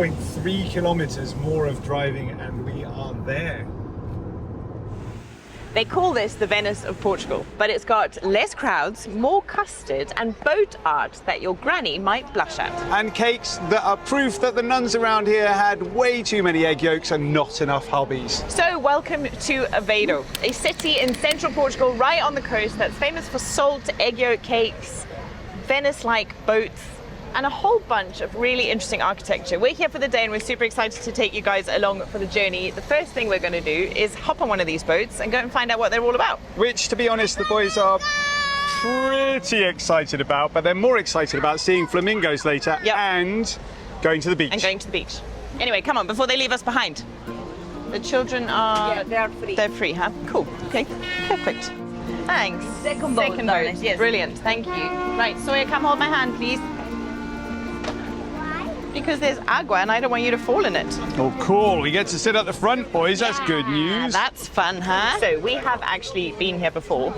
1.3 kilometers more of driving and we are there. They call this the Venice of Portugal, but it's got less crowds, more custard and boat art that your granny might blush at. And cakes that are proof that the nuns around here had way too many egg yolks and not enough hubbies. So welcome to Aveiro, a city in central Portugal right on the coast that's famous for salt, egg yolk cakes, Venice-like boats, and a whole bunch of really interesting architecture. We're here for the day and we're super excited to take you guys along for the journey. The first thing we're going to do is hop on one of these boats and go and find out what they're all about. Which, to be honest, the boys are pretty excited about, but they're more excited about seeing flamingos later and going to the beach. And going to the beach. Anyway, come on, before they leave us behind. The children are... Yeah, they are free. They're free, huh? Cool. Okay, perfect. Thanks. Second boat, yes. Brilliant, thank you. Right, Sawyer, come hold my hand, please. Because there's agua and I don't want you to fall in it. Oh, cool. We get to sit at the front, boys. That's good news. That's fun, huh? So we have actually been here before.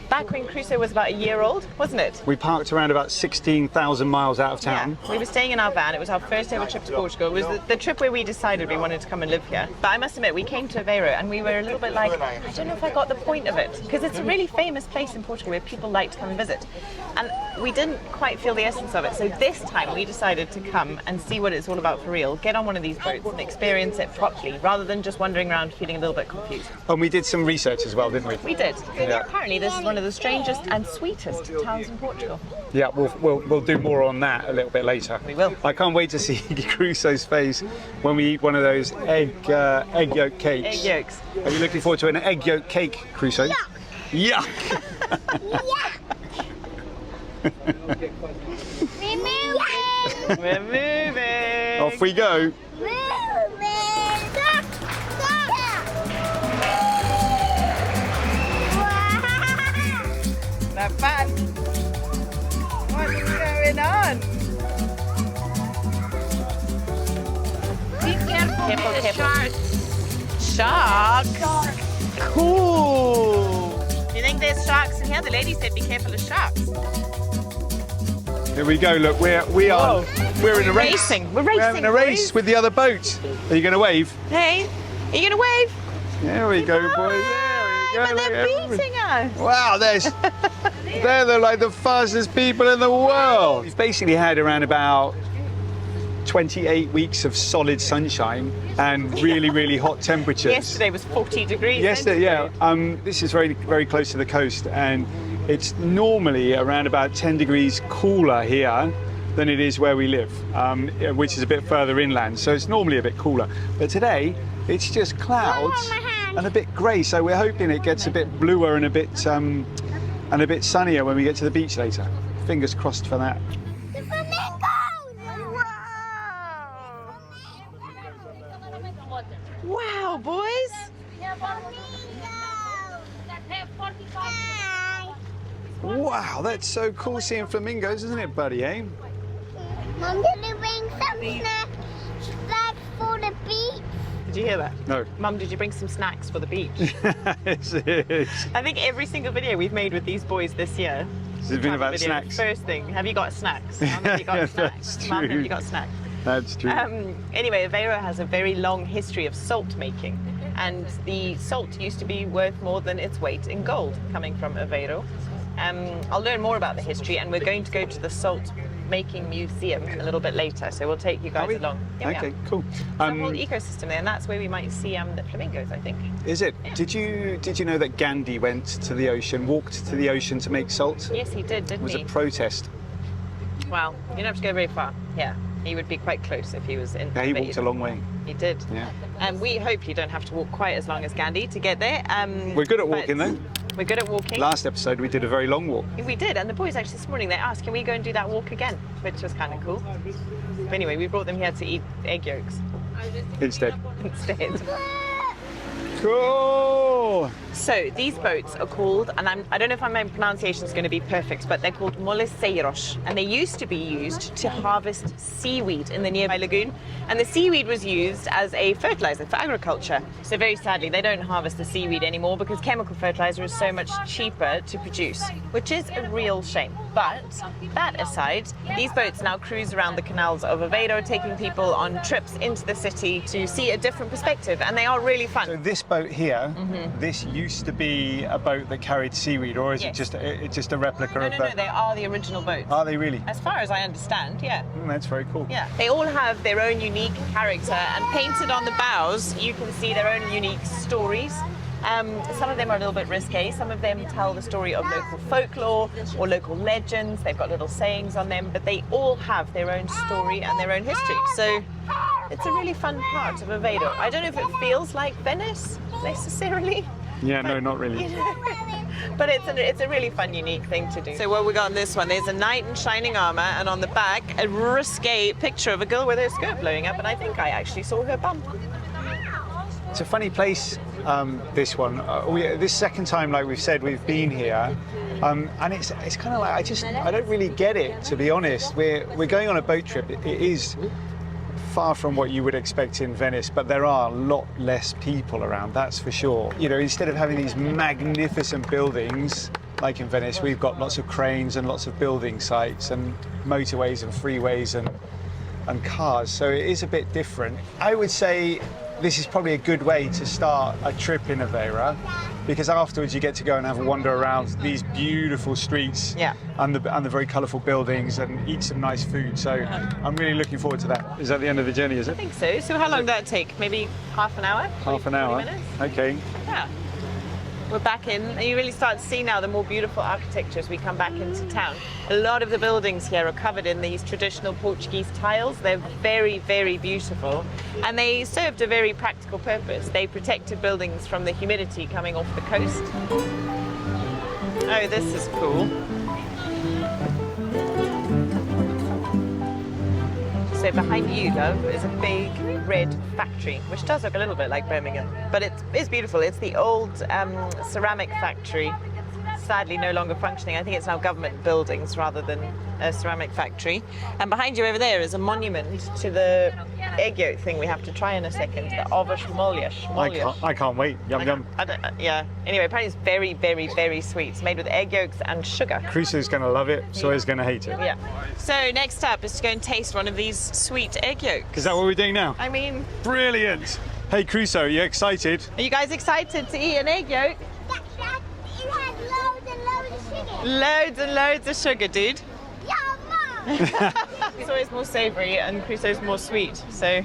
Back when Crusoe was about a year old, wasn't it? We parked around about 16,000 miles out of town. Yeah. We were staying in our van. It was our first ever trip to Portugal. It was the trip where we decided we wanted to come and live here. But I must admit, we came to Aveiro and we were a little bit like, I don't know if I got the point of it. Because it's a really famous place in Portugal where people like to come and visit. And we didn't quite feel the essence of it. So this time we decided to come and see what it's all about for real. Get on one of these boats and experience it properly, rather than just wandering around feeling a little bit confused. And we did some research as well, didn't we? We did. Yeah. Apparently this is one of the strangest and sweetest towns in Portugal. Yeah, we'll do more on that a little bit later. We will. I can't wait to see Crusoe's face when we eat one of those egg yolk cakes. Egg yolks. Are you looking forward to an egg yolk cake, Crusoe? Yuck! Yuck! We're moving. Off we go. That fun. What is going on? Be careful, with the Sharks. Cool. Do you think there's sharks in here? The lady said be careful of sharks. Here we go. Look, we're in a race. Racing. We're racing. We're in a race with the other boat. Are you going to wave? Hey, are you going to wave? There we go, boys. But they're beating us. Wow, they're like the fastest people in the world. We've basically had around about 28 weeks of solid sunshine and really, really hot temperatures. Yesterday was 40 degrees. Yesterday, yeah. This is very, very close to the coast, and it's normally around about 10 degrees cooler here than it is where we live, which is a bit further inland. So it's normally a bit cooler. But today, it's just clouds and a bit grey. So we're hoping it gets a bit bluer and a bit sunnier when we get to the beach later. Fingers crossed for that. Wow, boys. Wow, that's so cool seeing flamingos, isn't it, buddy, eh? Mom, did you bring some snacks for the beach? Did you hear that? No. Mum, did you bring some snacks for the beach? Yes, it is. I think every single video we've made with these boys this year It's been about snacks. First thing, have you got snacks? Mum, have you got snacks? That's Mum, true. have you got snacks? That's true. Anyway, Aveiro has a very long history of salt making, and the salt used to be worth more than its weight in gold coming from Aveiro. I'll learn more about the history, and we're going to go to the salt making museum a little bit later, so we'll take you guys along. Yeah, okay, cool. The whole ecosystem there, and that's where we might see the flamingos, I think. Is it? Yeah. Did you know that Gandhi went to the ocean, walked to the ocean to make salt? Yes, he did, didn't he? It was a protest. Well, you don't have to go very far. Yeah, he would be quite close if he was in. Yeah, he walked a long way. He did. Yeah. We hope you don't have to walk quite as long as Gandhi to get there. We're good at walking though. We're good at walking. Last episode we did a very long walk. We did, and the boys actually this morning they asked, can we go and do that walk again? Which was kind of cool. But anyway, we brought them here to eat egg yolks. Instead. Cool! So these boats are called, and I don't know if my pronunciation is going to be perfect, but they're called moleceiros, and they used to be used to harvest seaweed in the nearby lagoon, and the seaweed was used as a fertilizer for agriculture. So very sadly, they don't harvest the seaweed anymore because chemical fertilizer is so much cheaper to produce, which is a real shame. But that aside, these boats now cruise around the canals of Aveiro, taking people on trips into the city to see a different perspective, and they are really fun. So this boat here, this used to be a boat that carried seaweed, or is Yes. it just a replica No, of no, that? no, they are the original boats. Are they really? As far as I understand, yeah. That's very cool. Yeah, they all have their own unique character, and painted on the bows, you can see their own unique stories. Some of them are a little bit risque. Some of them tell the story of local folklore or local legends. They've got little sayings on them, but they all have their own story and their own history. So it's a really fun part of Aveiro. I don't know if it feels like Venice necessarily. Yeah, no, not really. But it's a really fun, unique thing to do. So what we got on this one, there's a knight in shining armour, and on the back, a risque picture of a girl with her skirt blowing up, and I think I actually saw her bum. It's a funny place, this one. This second time, like we've said, we've been here, and it's kind of like I don't really get it, to be honest. We're going on a boat trip. It is far from what you would expect in Venice, but there are a lot less people around, that's for sure. You know, instead of having these magnificent buildings like in Venice, we've got lots of cranes and lots of building sites and motorways and freeways and cars, so it is a bit different. I would say this is probably a good way to start a trip in Aveiro, because afterwards you get to go and have a wander around these beautiful streets, Yeah. and the very colourful buildings, and eat some nice food. So I'm really looking forward to that. Is that the end of the journey, is it? I think so. So how long did that take? Maybe half an hour? Half an 40 hour. minutes? Okay. Yeah. We're back in, and you really start to see now the more beautiful architecture as we come back into town. A lot of the buildings here are covered in these traditional Portuguese tiles. They're very, very beautiful, and they served a very practical purpose. They protected buildings from the humidity coming off the coast. Oh, this is cool. So behind you, love, is a big red factory, which does look a little bit like Birmingham, but it is beautiful. It's the old ceramic factory, sadly no longer functioning. I think it's now government buildings rather than a ceramic factory. And behind you over there is a monument to the egg yolk thing we have to try in a second, the Ovas Molhas. I can't wait. Yum yum. Yeah. Anyway, apparently it's very, very, very sweet. It's made with egg yolks and sugar. Crusoe's going to love it, Sawyer's going to hate it. Yeah. So next up is to go and taste one of these sweet egg yolks. Is that what we're doing now? I mean, Brilliant. Hey Crusoe, you excited? are you guys excited to eat an egg yolk? It has loads and loads of sugar. Loads and loads of sugar, dude. Yeah, Mom. Soy's more savoury and Crusoe's more sweet, so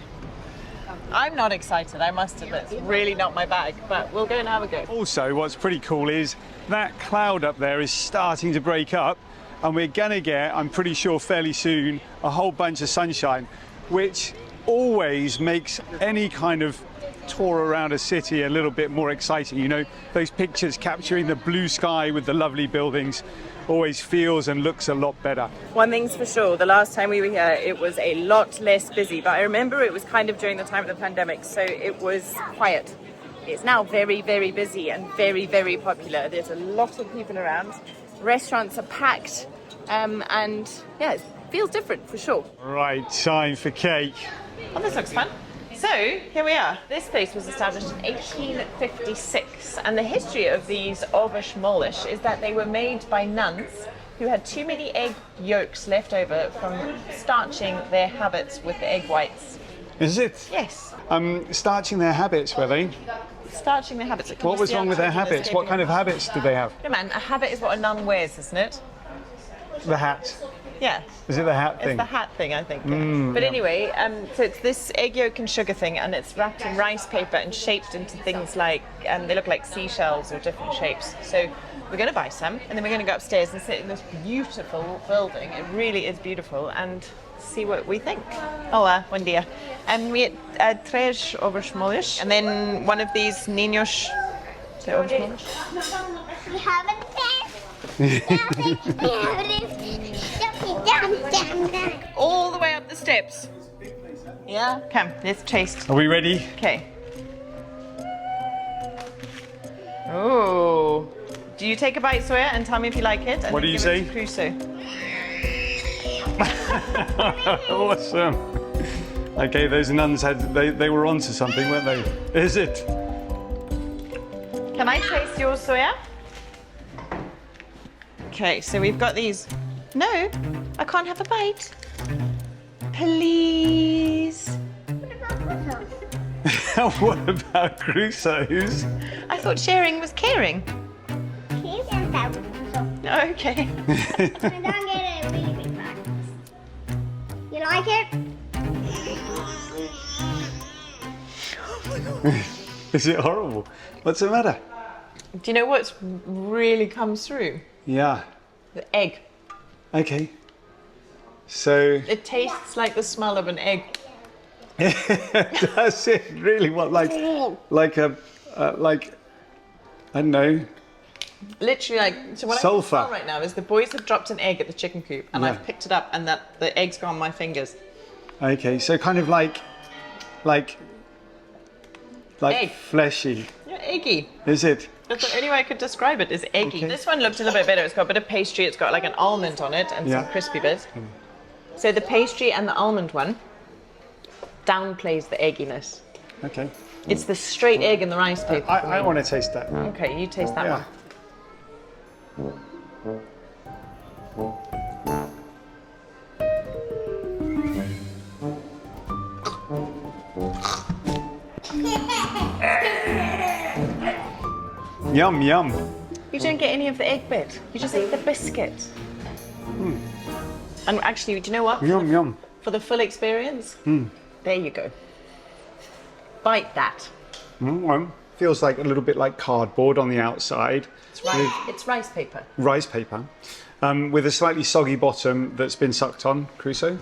I'm not excited, I must admit. It's really not my bag, but we'll go and have a go. Also, what's pretty cool is that cloud up there is starting to break up, and we're going to get, I'm pretty sure fairly soon, a whole bunch of sunshine, which always makes any kind of tour around a city a little bit more exciting. You know, those pictures capturing the blue sky with the lovely buildings always feels and looks a lot better. One thing's for sure, the last time we were here, it was a lot less busy, but I remember it was kind of during the time of the pandemic, so it was quiet. It's now very, very busy and very, very popular. There's a lot of people around. Restaurants are packed, and yeah, it feels different for sure. Right, time for cake. Oh, this looks fun. So, here we are. This place was established in 1856, and the history of these Ovas Molhas is that they were made by nuns who had too many egg yolks left over from starching their habits with the egg whites. Is it? Yes, Starching their habits, were they? starching their habits. What was wrong with their habits? What kind of habits did they have? No, man, a habit is what a nun wears, isn't it? The hat. Yeah. Is it the hat thing? It's the hat thing, I think. But anyway, so it's this egg yolk and sugar thing, and it's wrapped in rice paper and shaped into things like, they look like seashells or different shapes. So we're going to buy some, and then we're going to go upstairs and sit in this beautiful building. It really is beautiful, and see what we think. Olá, bom dia. And we had tres ovos molhas, and then one of these niños. Ovos molhas? We haven't All the way up the steps. Yeah? Come, let's taste. Are we ready? Okay. Oh. Do you take a bite, Sawyer, and tell me if you like it? And What then do you give say? it to Crusoe. Awesome. Okay, those nuns they were onto something, weren't they? Is it? Can I taste yours, Sawyer? Okay, so we've got these No, I can't have a bite. Please. What about Crusoe's? I thought sharing was caring. Here's a thousand. Okay. I don't get it really big box. You like it? Is it horrible? What's the matter? Do you know what's really comes through? Yeah. The egg. Okay. So It tastes like the smell of an egg. that's it. Really? What? Like a like I don't know. Literally, like, so what Sulfur. I can smell right now is the boys have dropped an egg at the chicken coop, and Yeah. I've picked it up, and that the egg's gone on my fingers. Okay. So kind of like Egg. fleshy. Yeah, eggy. Is it? That's the only way I could describe it, is eggy. Okay. This one looked a little bit better. It's got a bit of pastry. It's got like an almond on it and Yeah. some crispy bits. So the pastry and the almond one downplays the egginess. Okay. It's the straight egg and the rice paper. I want to taste that. Okay, you taste that Yeah. one. Yum yum. You don't get any of the egg bit. You just eat the biscuit. And actually, do you know what? Yum yum. For the full experience, there you go. Bite that. Feels like a little bit like cardboard on the outside. It's rice paper. Rice paper, with a slightly soggy bottom that's been sucked on. Crusoe,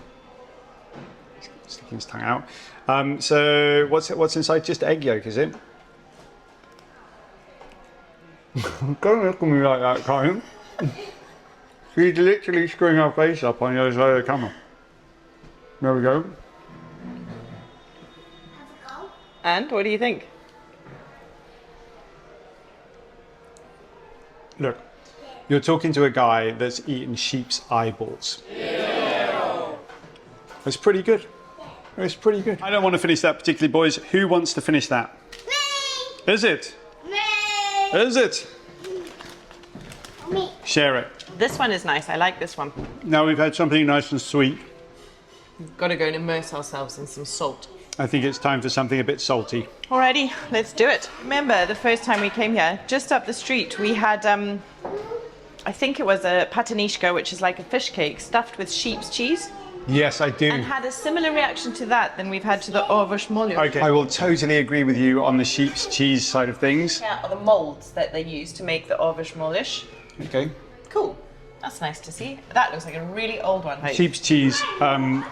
sticking his tongue out. So what's inside? Just egg yolk, is it? Don't look at me like that, Karen. She's literally screwing her face up on the other side of the camera. There we go. And what do you think? Look, you're talking to a guy that's eaten sheep's eyeballs. It's pretty good. It's pretty good. I don't want to finish that particularly, boys. Who wants to finish that? Me! Is it? Me! Is it? Me. Share it. This one is nice. I like this one. Now we've had something nice and sweet. Got to go and immerse ourselves in some salt. I think it's time for something a bit salty. Alrighty, let's do it. Remember the first time we came here, just up the street, we had, I think it was a patanishka, which is like a fish cake stuffed with sheep's cheese, Yes, I do. and had a similar reaction to that than we've had to the ovoshmolio. Okay. I will totally agree with you on the sheep's cheese side of things. Yeah, or the molds that they use to make the ovoshmolish. Okay. Cool. That's nice to see. That looks like a really old one. Sheep's cheese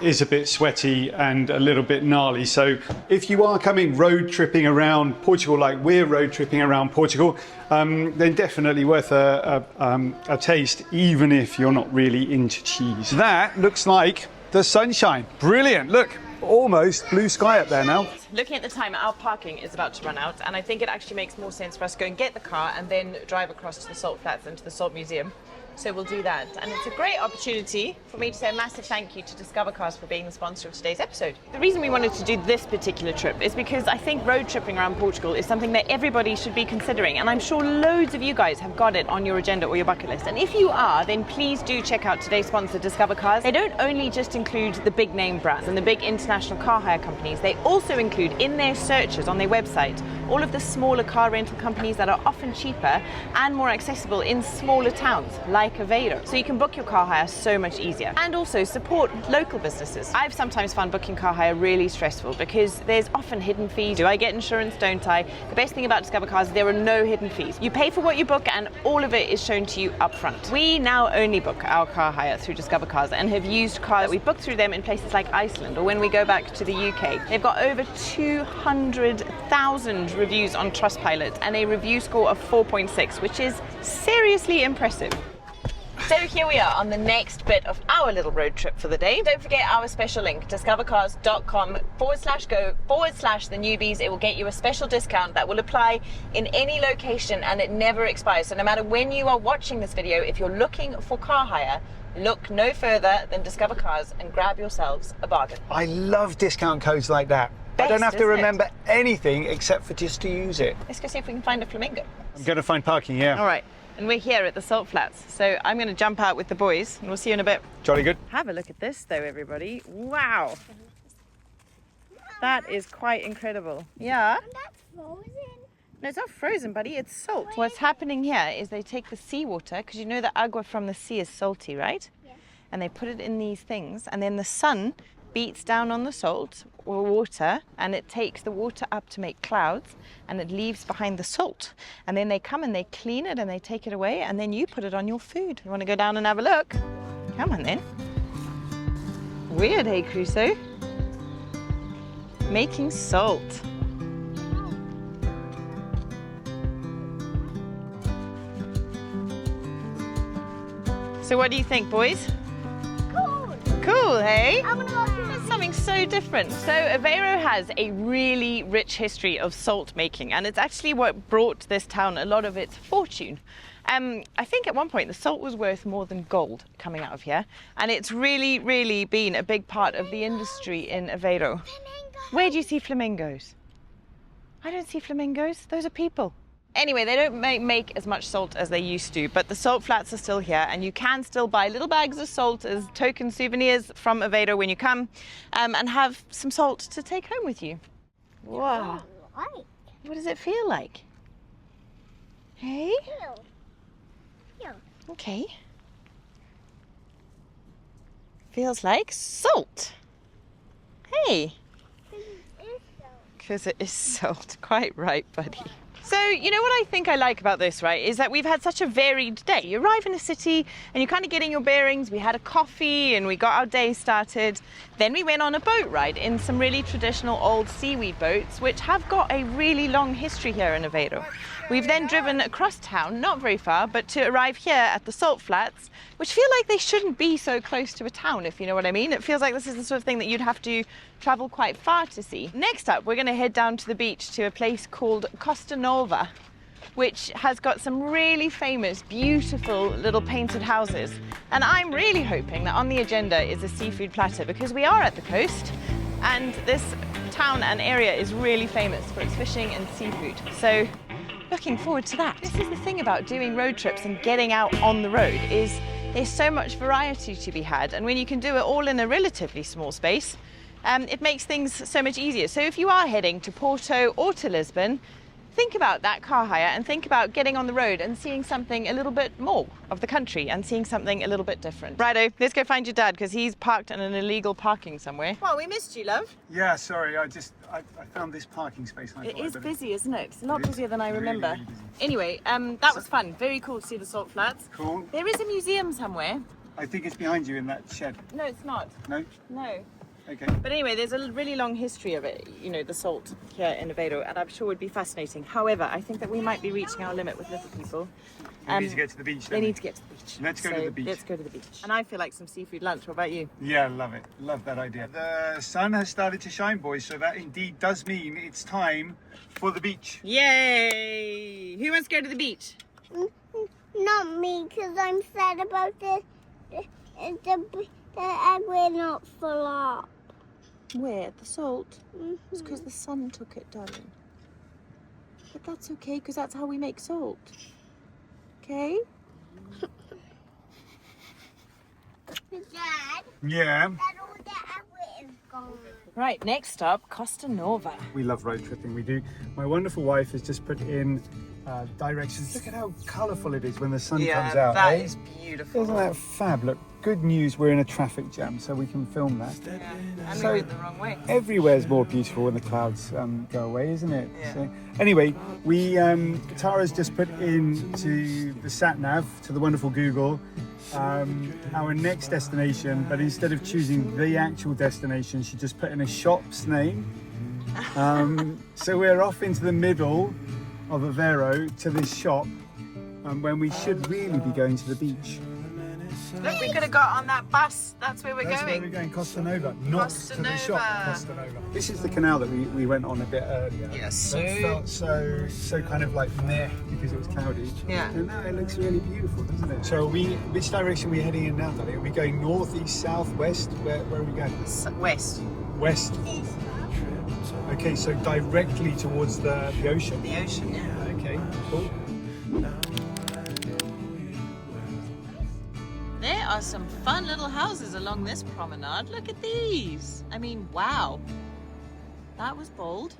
is a bit sweaty and a little bit gnarly. So if you are coming road tripping around Portugal like we're road tripping around Portugal, then definitely worth a taste, even if you're not really into cheese. That looks like the sunshine. Brilliant. Look, almost blue sky up there now. Looking at the time, our parking is about to run out, and I think it actually makes more sense for us to go and get the car and then drive across to the Salt Flats and to the Salt Museum. So we'll do that. And it's a great opportunity for me to say a massive thank you to Discover Cars for being the sponsor of today's episode. The reason we wanted to do this particular trip is because I think road tripping around Portugal is something that everybody should be considering. And I'm sure loads of you guys have got it on your agenda or your bucket list. And if you are, then please do check out today's sponsor, Discover Cars. They don't only just include the big name brands and the big international car hire companies, they also include in their searches on their website all of the smaller car rental companies that are often cheaper and more accessible in smaller towns like Aveiro. So you can book your car hire so much easier and also support local businesses. I've sometimes found booking car hire really stressful because there's often hidden fees. Do I get insurance? Don't I? The best thing about Discover Cars is there are no hidden fees. You pay for what you book and all of it is shown to you up front. We now only book our car hire through Discover Cars and have used cars that we booked through them in places like Iceland or when we go back to the UK. They've got over 200,000 reviews on Trustpilot and a review score of 4.6, which is seriously impressive. So here we are on the next bit of our little road trip for the day. Don't forget our special link, discovercars.com/go/TheNewbys. It will get you a special discount that will apply in any location and it never expires. So no matter when you are watching this video, if you're looking for car hire, look no further than Discover Cars and grab yourselves a bargain. I love discount codes like that. I don't have to remember anything except for just to use it. Let's go see if we can find a flamingo. I'm going to find parking, yeah. All right. and we're here at the salt flats. So I'm going to jump out with the boys and we'll see you in a bit. Jolly good. Have a look at this though, everybody. Wow. That is quite incredible. Yeah. And that's frozen. No, it's not frozen, buddy. It's salt. What's happening here is they take the seawater, because you know the agua from the sea is salty, right? Yeah. And they put it in these things, and then the sun beats down on the salt or water, and it takes the water up to make clouds, and it leaves behind the salt. And then they come and they clean it and they take it away, and then you put it on your food. You want to go down and have a look? Come on then. Weird, hey, Crusoe? Making salt. So what do you think, boys? Cool. Cool, hey? I'm gonna go to the Something so different. So Aveiro has a really rich history of salt making, and it's actually what brought this town a lot of its fortune. I think at one point the salt was worth more than gold coming out of here, and it's really, really been a big part of the industry in Aveiro. Where do you see flamingos? I don't see flamingos. Those are people. Anyway, they don't make as much salt as they used to, but the salt flats are still here, and you can still buy little bags of salt as token souvenirs from Aveiro when you come, and have some salt to take home with you. Wow. What does it feel like? Hey? Yeah. Okay. Feels like salt. Hey. Because it is salt. Quite right, buddy. So, you know what I think I like about this, right, is that we've had such a varied day. You arrive in a city and you're kind of getting your bearings. We had a coffee and we got our day started. Then we went on a boat ride in some really traditional old seaweed boats, which have got a really long history here in Aveiro. We've then driven across town, not very far, but to arrive here at the salt flats, which feel like they shouldn't be so close to a town, if you know what I mean. It feels like this is the sort of thing that you'd have to travel quite far to see. Next up, we're going to head down to the beach to a place called Costa Nova, which has got some really famous, beautiful little painted houses. And I'm really hoping that on the agenda is a seafood platter, because we are at the coast and this town and area is really famous for its fishing and seafood. So looking forward to that. This is the thing about doing road trips and getting out on the road, is there's so much variety to be had, and when you can do it all in a relatively small space, it makes things so much easier. So if you are heading to Porto or to Lisbon, think about that car hire and think about getting on the road and seeing something a little bit more of the country and seeing something a little bit different. Righto, let's go find your dad, because he's parked in an illegal parking somewhere. Well, we missed you, love. Yeah, sorry, I found this parking space. And It is busy, isn't it? It's a lot busier than I really, remember. really busy. Anyway, that was fun. Very cool to see the salt flats. Cool. There is a museum somewhere. I think it's behind you in that shed. No, it's not. No? No. Okay. But anyway, there's a really long history of it, you know, the salt here in Aveiro, and I'm sure would be fascinating. However, I think that we might be reaching our limit with little people. We need to get to the beach. They need to get to the beach. Let's go to the beach. Let's go to the beach. And I feel like some seafood lunch. What about you? Yeah, love it. Love that idea. The sun has started to shine, boys, so that indeed does mean it's time for the beach. Yay! Who wants to go to the beach? Not me, because I'm sad about the egg will not full up. Where? The salt? It's because the sun took it, darling. But that's okay, because that's how we make salt. Okay? Dad, Yeah. that all the egg is gone. Right, next up, Costa Nova. We love road tripping, we do. My wonderful wife has just put in directions. Look at how colourful it is when the sun comes out. that eh? is beautiful. Isn't that fab? Look, good news, we're in a traffic jam, so we can film that. Yeah, and So- we went the wrong way. Everywhere's more beautiful when the clouds go away, isn't it? Yeah. So, anyway, Tara's just put into the sat nav, to the wonderful Google, our next destination, but instead of choosing the actual destination, she just put in a shop's name. So we're off into the middle of Aveiro to this shop, when we should really be going to the beach. Look, we could have got on that bus. That's where we're That's going. where we're going, Costa Nova, not Costa to the shop, Nova. Costa Nova. This is the canal that we went on a bit earlier. Yes, It felt so kind of like meh because it was cloudy. Yeah. And now it looks really beautiful, doesn't it? So which direction are we heading in now, darling? Are we going north, east, south, west? Where are we going? West. West. Okay, so directly towards the ocean. The ocean, yeah. Okay, cool. are some fun little houses along this promenade. Look at these. I mean, wow. That was bold.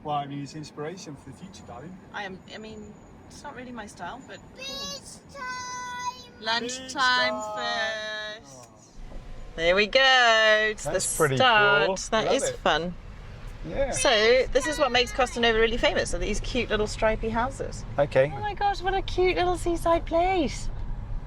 Well, I mean, it's inspiration for the future, darling. I mean, it's not really my style, but Beach time. lunchtime first. There we go. It's That's the pretty start. cool. That Love is it. fun. Yeah. So this is what makes Costa Nova really famous, are these cute little stripy houses. Okay. Oh my gosh, what a cute little seaside place.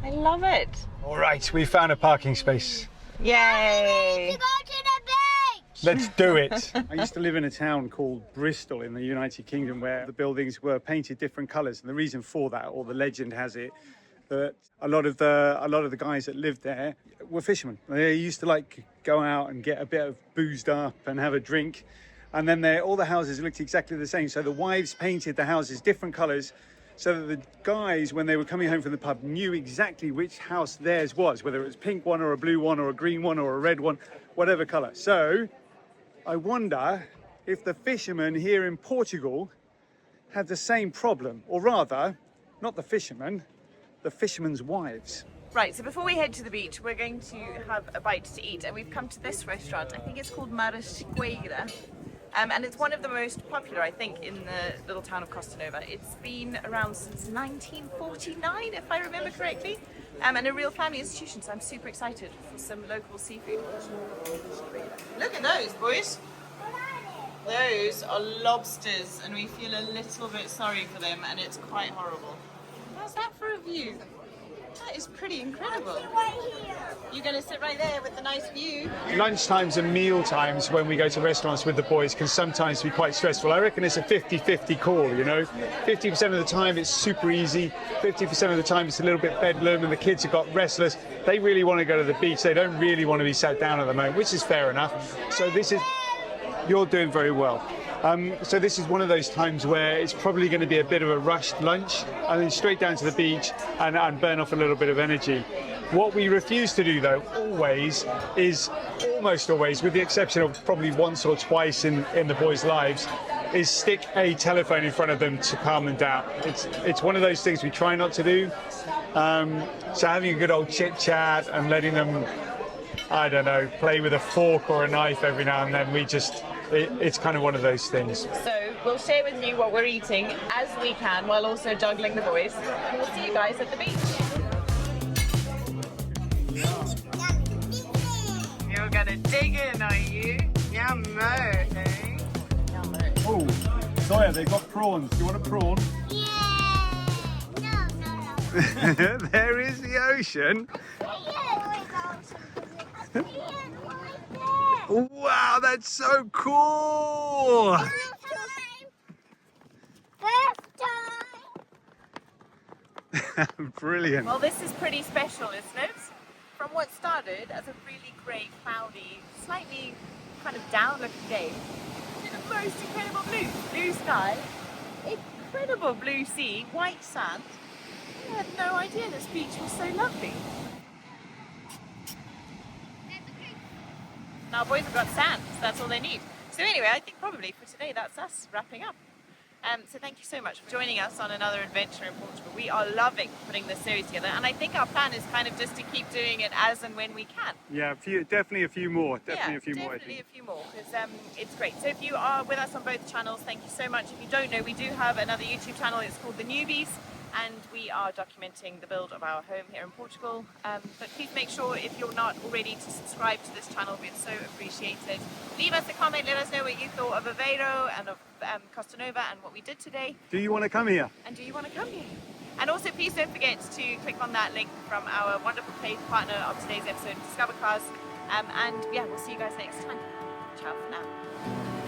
I love it. All right, we found a parking space. Yay. To go to the beach. Let's do it. I used to live in a town called Bristol in the United Kingdom where the buildings were painted different colours. And the reason for that, or the legend has it, that a lot of the guys that lived there were fishermen. They used to like go out and get a bit of boozed up and have a drink. And then all the houses looked exactly the same. So the wives painted the houses different colours so that the guys, when they were coming home from the pub, knew exactly which house theirs was, whether it was a pink one or a blue one or a green one or a red one, whatever colour. So I wonder if the fishermen here in Portugal had the same problem, or rather, not the fishermen, the fishermen's wives. Right, so before we head to the beach, we're going to have a bite to eat, and we've come to this restaurant. I think it's called Marisqueira. And it's one of the most popular, I think, in the little town of Costa Nova. It's been around since 1949, if I remember correctly, and a real family institution, so I'm super excited for some local seafood. Look at those, boys. Those are lobsters, and we feel a little bit sorry for them, and it's quite horrible. How's that for a view? That is pretty incredible. You're going to sit right there with the nice view. Lunchtimes and meal times when we go to restaurants with the boys can sometimes be quite stressful. I reckon it's a 50-50 call, you know. 50% of the time it's super easy, 50% of the time it's a little bit bedlam and the kids have got restless. They really want to go to the beach. They don't really want to be sat down at the moment, which is fair enough. So you're doing very well. So this is one of those times where it's probably going to be a bit of a rushed lunch and then straight down to the beach and burn off a little bit of energy. What we refuse to do, though, almost always, with the exception of probably once or twice in the boys' lives, is stick a telephone in front of them to calm them down. It's one of those things we try not to do. So having a good old chit-chat and letting them, I don't know, play with a fork or a knife every now and then, it's kind of one of those things. So we'll share with you what we're eating as we can while also juggling the boys. And we'll see you guys at the beach. You're gonna dig in, are you? Yummo, hey? Yummo. Oh, Zoya, they've got prawns. Do you want a prawn? Yeah. No. There is the ocean. Wow, that's so cool! First time. Brilliant. Well, this is pretty special, isn't it? From what started as a really grey, cloudy, slightly kind of down-looking day, to the most incredible blue sky, incredible blue sea, white sand. I had no idea this beach was so lovely. Now boys have got sand, so that's all they need. So anyway, I think probably for today that's us wrapping up. So thank you so much for joining us on another adventure in Portugal. We are loving putting this series together, and I think our plan is kind of just to keep doing it as and when we can. Yeah, definitely a few more. Definitely a few more, because it's great. So if you are with us on both channels, thank you so much. If you don't know, we do have another YouTube channel. It's called TheNewbys, and we are documenting the build of our home here in Portugal. But please make sure, if you're not already, to subscribe to this channel. We'd so appreciate it. Leave us a comment, let us know what you thought of Aveiro and of Costa Nova and what we did today. Do you want to come here? And do you want to come here? And also please don't forget to click on that link from our wonderful paid partner of today's episode, Discover Cars. And yeah, we'll see you guys next time. Ciao for now.